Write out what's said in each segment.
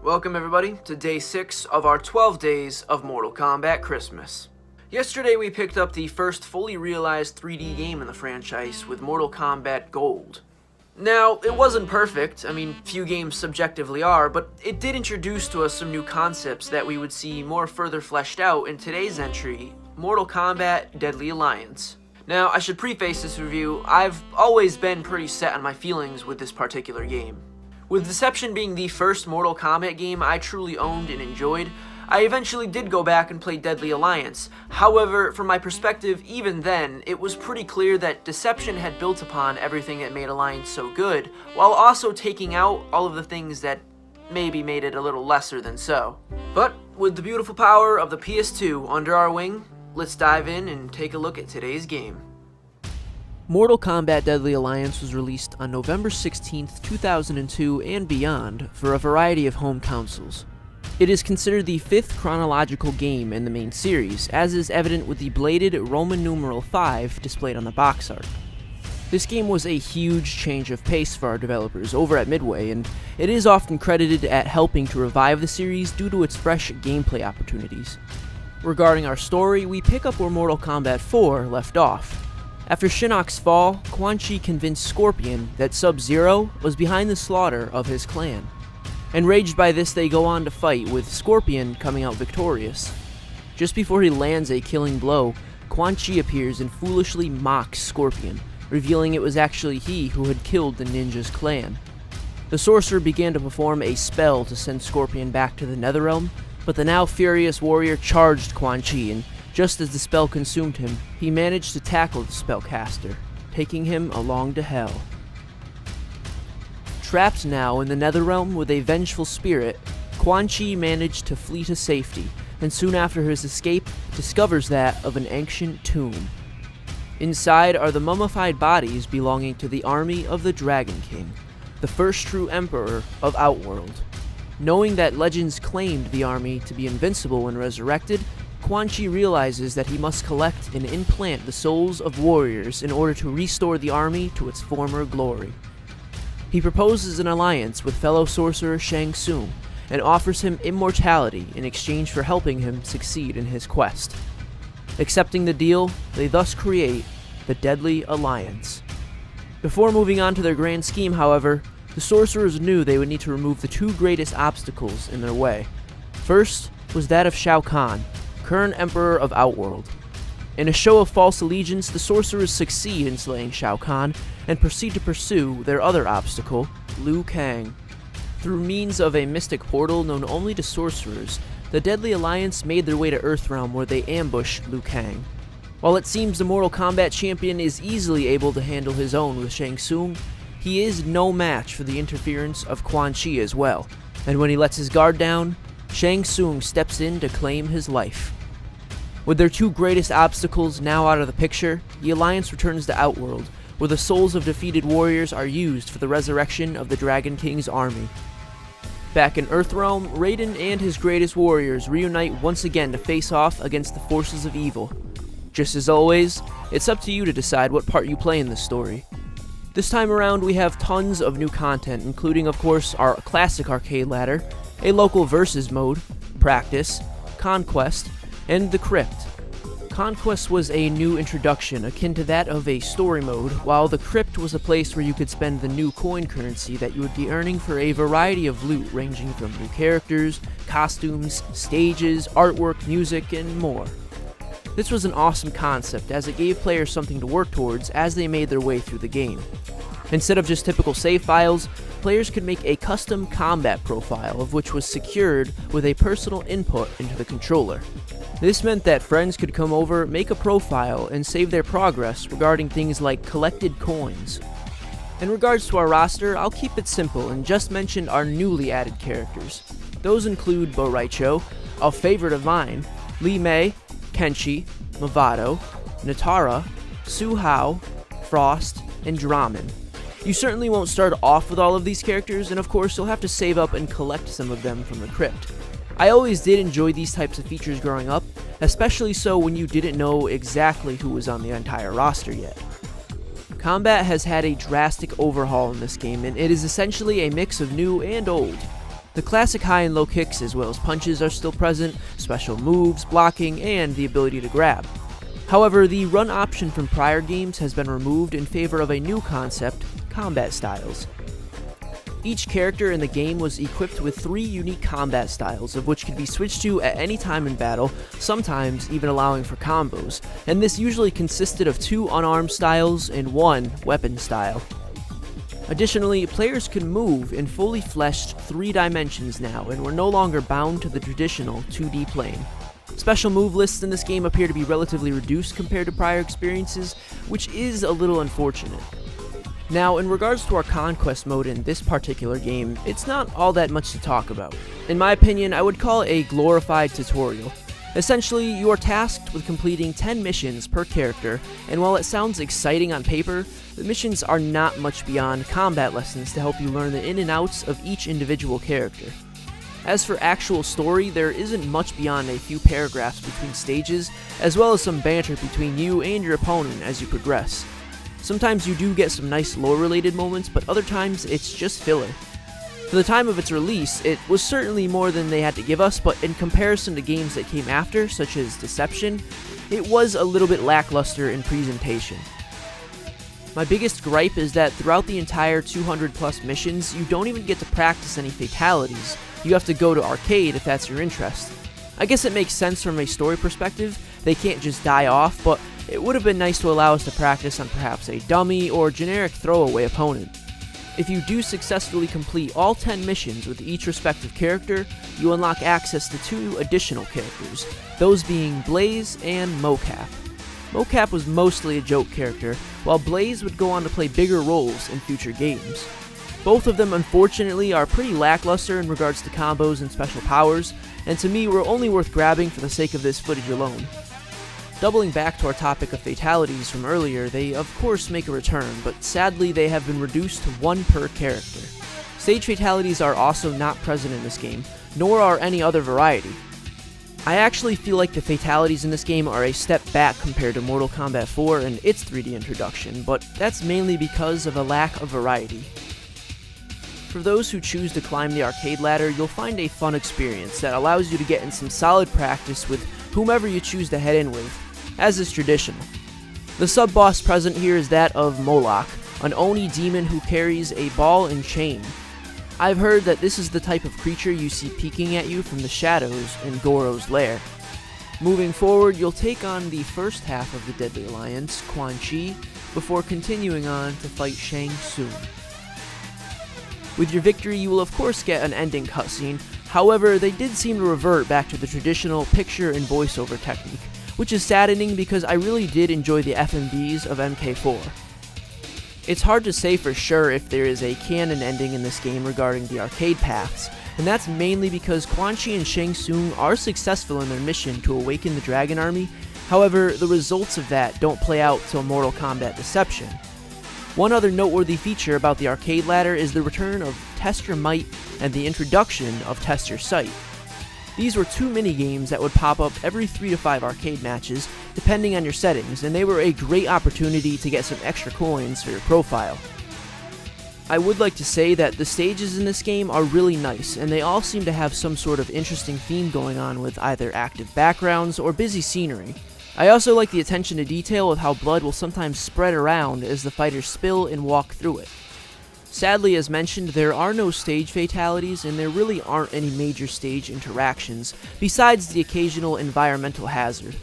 Welcome everybody to day 6 of our 12 days of Mortal Kombat Christmas. Yesterday we picked up the first fully realized 3D game in the franchise with Mortal Kombat Gold. Now, it wasn't perfect, few games subjectively are, but it did introduce to us some new concepts that we would see more further fleshed out in today's entry, Mortal Kombat Deadly Alliance. Now, I should preface this review, I've always been pretty set on my feelings with this particular game. With Deception being the first Mortal Kombat game I truly owned and enjoyed, I eventually did go back and play Deadly Alliance. However, from my perspective, even then, it was pretty clear that Deception had built upon everything that made Alliance so good, while also taking out all of the things that maybe made it a little lesser than so. But with the beautiful power of the PS2 under our wing, let's dive in and take a look at today's game. Mortal Kombat Deadly Alliance was released on November 16th, 2002 and beyond for a variety of home consoles. It is considered the 5th chronological game in the main series, as is evident with the bladed Roman numeral 5 displayed on the box art. This game was a huge change of pace for our developers over at Midway, and it is often credited at helping to revive the series due to its fresh gameplay opportunities. Regarding our story, we pick up where Mortal Kombat 4 left off. After Shinnok's fall, Quan Chi convinced Scorpion that Sub-Zero was behind the slaughter of his clan. Enraged by this, they go on to fight, with Scorpion coming out victorious. Just before he lands a killing blow, Quan Chi appears and foolishly mocks Scorpion, revealing it was actually he who had killed the ninja's clan. The sorcerer began to perform a spell to send Scorpion back to the Netherrealm, but the now furious warrior charged Quan Chi, and just as the spell consumed him, he managed to tackle the spellcaster, taking him along to hell. Trapped now in the Netherrealm with a vengeful spirit, Quan Chi managed to flee to safety, and soon after his escape, discovers that of an ancient tomb. Inside are the mummified bodies belonging to the army of the Dragon King, the first true emperor of Outworld. Knowing that legends claimed the army to be invincible when resurrected, Quan Chi realizes that he must collect and implant the souls of warriors in order to restore the army to its former glory. He proposes an alliance with fellow sorcerer Shang Tsung and offers him immortality in exchange for helping him succeed in his quest. Accepting the deal, they thus create the Deadly Alliance. Before moving on to their grand scheme, however, the sorcerers knew they would need to remove the two greatest obstacles in their way. First was that of Shao Kahn, current emperor of Outworld. In a show of false allegiance, the sorcerers succeed in slaying Shao Kahn and proceed to pursue their other obstacle, Liu Kang. Through means of a mystic portal known only to sorcerers, the Deadly Alliance made their way to Earthrealm where they ambush Liu Kang. While it seems the Mortal Kombat champion is easily able to handle his own with Shang Tsung, he is no match for the interference of Quan Chi as well, and when he lets his guard down, Shang Tsung steps in to claim his life. With their two greatest obstacles now out of the picture, the Alliance returns to Outworld, where the souls of defeated warriors are used for the resurrection of the Dragon King's army. Back in Earthrealm, Raiden and his greatest warriors reunite once again to face off against the forces of evil. Just as always, it's up to you to decide what part you play in this story. This time around we have tons of new content, including of course our classic arcade ladder, a local versus mode, practice, conquest, and the crypt. Conquest was a new introduction akin to that of a story mode, while the crypt was a place where you could spend the new coin currency that you would be earning for a variety of loot ranging from new characters, costumes, stages, artwork, music, and more. This was an awesome concept as it gave players something to work towards as they made their way through the game. Instead of just typical save files, players could make a custom combat profile of which was secured with a personal input into the controller. This meant that friends could come over, make a profile, and save their progress regarding things like collected coins. In regards to our roster, I'll keep it simple and just mention our newly added characters. Those include Bo Raicho, a favorite of mine, Li Mei, Kenshi, Movado, Natara, Su Hao, Frost, and Draman. You certainly won't start off with all of these characters, and of course you'll have to save up and collect some of them from the crypt. I always did enjoy these types of features growing up, especially so when you didn't know exactly who was on the entire roster yet. Combat has had a drastic overhaul in this game, and it is essentially a mix of new and old. The classic high and low kicks as well as punches are still present, special moves, blocking, and the ability to grab. However, the run option from prior games has been removed in favor of a new concept, combat styles. Each character in the game was equipped with 3 unique combat styles, of which could be switched to at any time in battle, sometimes even allowing for combos, and this usually consisted of 2 unarmed styles and 1 weapon style. Additionally, players could move in fully fleshed 3 dimensions now, and were no longer bound to the traditional 2D plane. Special move lists in this game appear to be relatively reduced compared to prior experiences, which is a little unfortunate. Now, in regards to our Conquest Mode in this particular game, it's not all that much to talk about. In my opinion, I would call it a glorified tutorial. Essentially, you are tasked with completing 10 missions per character, and while it sounds exciting on paper, the missions are not much beyond combat lessons to help you learn the in and outs of each individual character. As for actual story, there isn't much beyond a few paragraphs between stages, as well as some banter between you and your opponent as you progress. Sometimes you do get some nice lore-related moments, but other times it's just filler. For the time of its release, it was certainly more than they had to give us, but in comparison to games that came after, such as Deception, it was a little bit lackluster in presentation. My biggest gripe is that throughout the entire 200 plus missions, you don't even get to practice any fatalities. You have to go to arcade if that's your interest. I guess it makes sense from a story perspective, they can't just die off, but it would have been nice to allow us to practice on perhaps a dummy or generic throwaway opponent. If you do successfully complete all 10 missions with each respective character, you unlock access to 2 additional characters, those being Blaze and Mocap. Mocap was mostly a joke character, while Blaze would go on to play bigger roles in future games. Both of them unfortunately are pretty lackluster in regards to combos and special powers, and to me were only worth grabbing for the sake of this footage alone. Doubling back to our topic of fatalities from earlier, they of course make a return, but sadly they have been reduced to 1 per character. Stage fatalities are also not present in this game, nor are any other variety. I actually feel like the fatalities in this game are a step back compared to Mortal Kombat 4 and its 3D introduction, but that's mainly because of a lack of variety. For those who choose to climb the arcade ladder, you'll find a fun experience that allows you to get in some solid practice with whomever you choose to head in with, as is traditional. The sub-boss present here is that of Moloch, an Oni demon who carries a ball and chain. I've heard that this is the type of creature you see peeking at you from the shadows in Goro's lair. Moving forward, you'll take on the first half of the Deadly Alliance, Quan Chi, before continuing on to fight Shang Tsung. With your victory, you will of course get an ending cutscene, however, they did seem to revert back to the traditional picture and voiceover technique, which is saddening because I really did enjoy the FMVs of MK4. It's hard to say for sure if there is a canon ending in this game regarding the arcade paths, and that's mainly because Quan Chi and Shang Tsung are successful in their mission to awaken the Dragon Army, however, the results of that don't play out till Mortal Kombat Deception. One other noteworthy feature about the arcade ladder is the return of Test Your Might and the introduction of Test Your Sight. These were 2 minigames that would pop up every 3 to 5 arcade matches, depending on your settings, and they were a great opportunity to get some extra coins for your profile. I would like to say that the stages in this game are really nice, and they all seem to have some sort of interesting theme going on with either active backgrounds or busy scenery. I also like the attention to detail with how blood will sometimes spread around as the fighters spill and walk through it. Sadly, as mentioned, there are no stage fatalities, and there really aren't any major stage interactions, besides the occasional environmental hazard.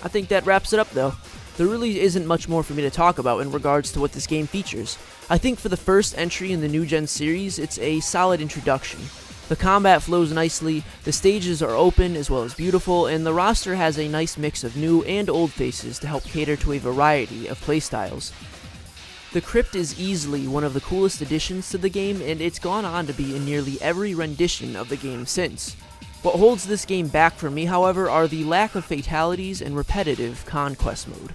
I think that wraps it up though. There really isn't much more for me to talk about in regards to what this game features. I think for the first entry in the new gen series, it's a solid introduction. The combat flows nicely, the stages are open as well as beautiful, and the roster has a nice mix of new and old faces to help cater to a variety of playstyles. The Crypt is easily one of the coolest additions to the game, and it's gone on to be in nearly every rendition of the game since. What holds this game back for me, however, are the lack of fatalities and repetitive Conquest Mode.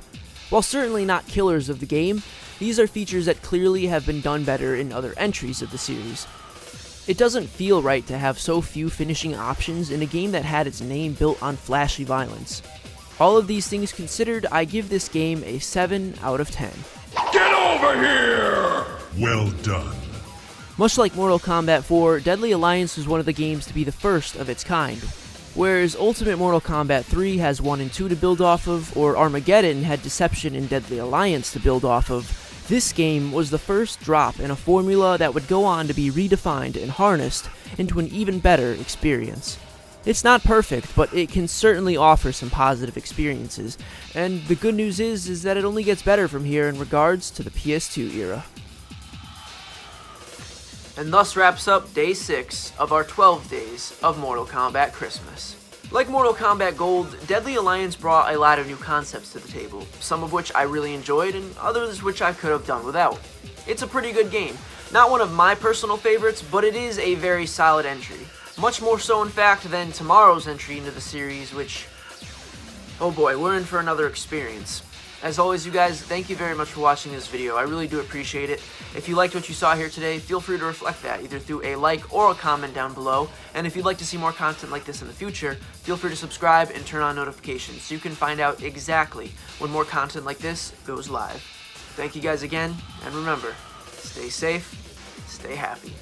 While certainly not killers of the game, these are features that clearly have been done better in other entries of the series. It doesn't feel right to have so few finishing options in a game that had its name built on flashy violence. All of these things considered, I give this game a 7 out of 10. over here! Well done. Much like Mortal Kombat 4, Deadly Alliance was one of the games to be the first of its kind. Whereas Ultimate Mortal Kombat 3 has 1 and 2 to build off of, or Armageddon had Deception and Deadly Alliance to build off of, this game was the first drop in a formula that would go on to be redefined and harnessed into an even better experience. It's not perfect, but it can certainly offer some positive experiences, and the good news is that it only gets better from here in regards to the PS2 era. And thus wraps up Day 6 of our 12 days of Mortal Kombat Christmas. Like Mortal Kombat Gold, Deadly Alliance brought a lot of new concepts to the table, some of which I really enjoyed and others which I could have done without. It's a pretty good game. Not one of my personal favorites, but it is a very solid entry. Much more so in fact than tomorrow's entry into the series, which, oh boy, we're in for another experience. As always, you guys, thank you very much for watching this video. I really do appreciate it. If you liked what you saw here today, feel free to reflect that either through a like or a comment down below. And if you'd like to see more content like this in the future, feel free to subscribe and turn on notifications so you can find out exactly when more content like this goes live. Thank you guys again, and remember, stay safe, stay happy.